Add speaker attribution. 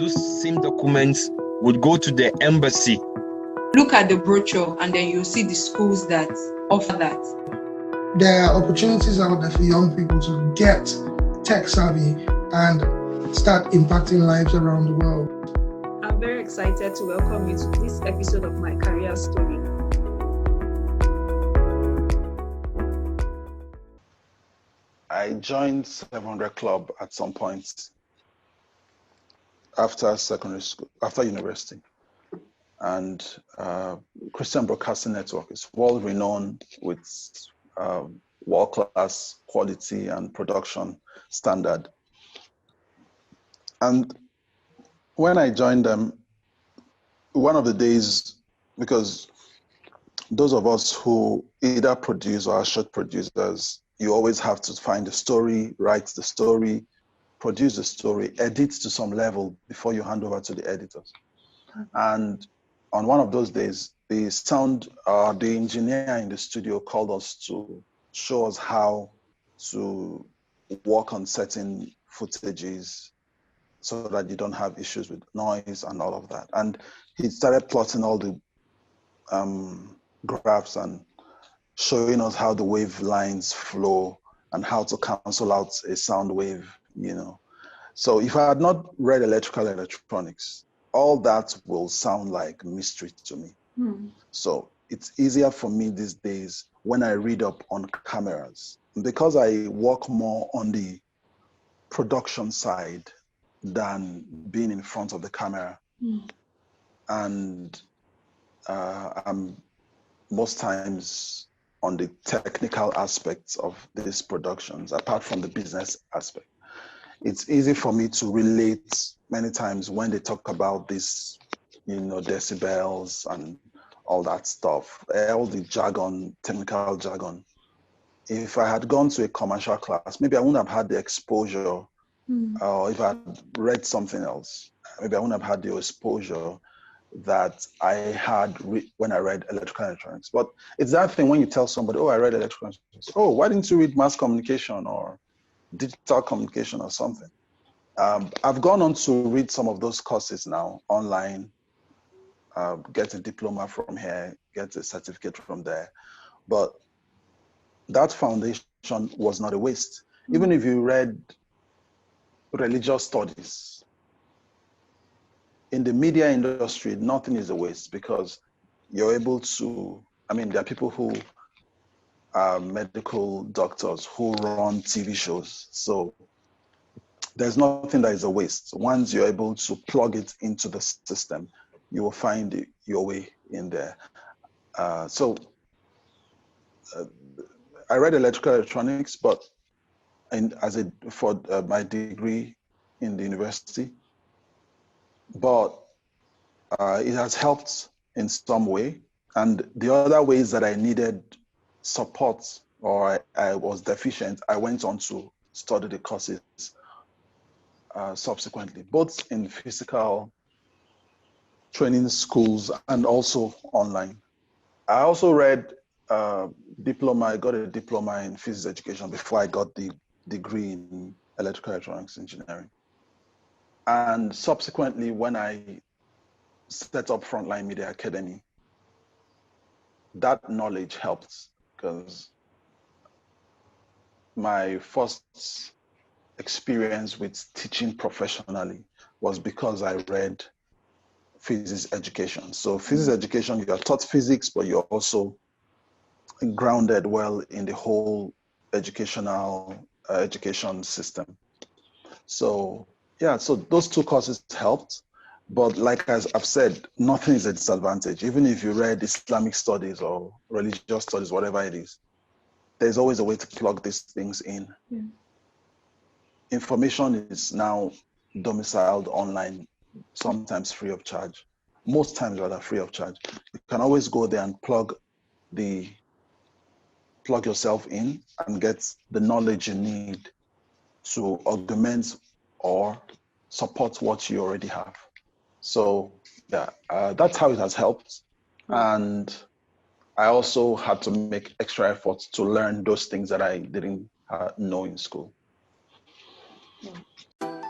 Speaker 1: those same documents would go to the embassy.
Speaker 2: Look at the brochure and then you'll see the schools that offer that.
Speaker 3: There are opportunities out there for young people to get tech savvy and start impacting lives around the world.
Speaker 4: I'm very excited to welcome you to this episode of my career story.
Speaker 5: I joined 700 Club at some point after secondary school, after university. And Christian Broadcasting Network is world-renowned with world-class quality and production standard. And when I joined them, one of the days, because those of us who either produce or are short producers, you always have to find the story, write the story, produce the story, edit to some level before you hand over to the editors. And on one of those days, the engineer in the studio called us to show us how to work on certain footages so that you don't have issues with noise and all of that. And he started plotting all the graphs and showing us how the wave lines flow and how to cancel out a sound wave, you know. So if I had not read electrical electronics, all that will sound like mystery to me. So it's easier for me these days when I read up on cameras. Because I work more on the production side than being in front of the camera. And I'm most times on the technical aspects of these productions, apart from the business aspect. It's easy for me to relate many times when they talk about this, you know, decibels and all that stuff, all the jargon, technical jargon. If I had gone to a commercial class, maybe I wouldn't have had the exposure, or if I had read something else, maybe I wouldn't have had the exposure that I had when I read electrical electronics. But it's that thing when you tell somebody, oh, I read electrical electronics. Oh, why didn't you read mass communication or digital communication or something? I've gone on to read some of those courses now online, get a diploma from here, get a certificate from there. But that foundation was not a waste. Even if you read religious studies, in the media industry, nothing is a waste because you're able to, I mean, there are people who are medical doctors who run TV shows. So there's nothing that is a waste. Once you're able to plug it into the system, you will find your way in there. I read electrical electronics, but for my degree in the university, but it has helped in some way. And the other ways that I needed support or I was deficient, I went on to study the courses subsequently, both in physical training schools and also online. I also read diploma. I got a diploma in physics education before I got the degree in electrical electronics engineering. And subsequently, when I set up Frontline Media Academy, that knowledge helped because my first experience with teaching professionally was because I read physics education. So physics education, you are taught physics, but you're also grounded well in the whole education system. So yeah, so those two courses helped. But like as I've said, nothing is a disadvantage. Even if you read Islamic studies or religious studies, whatever it is, there's always a way to plug these things in. Yeah. Information is now domiciled online, sometimes free of charge. Most times rather free of charge. You can always go there and plug yourself in and get the knowledge you need to augment or support what you already have. So yeah, that's how it has helped. And I also had to make extra efforts to learn those things that I didn't know in school.
Speaker 4: Yeah.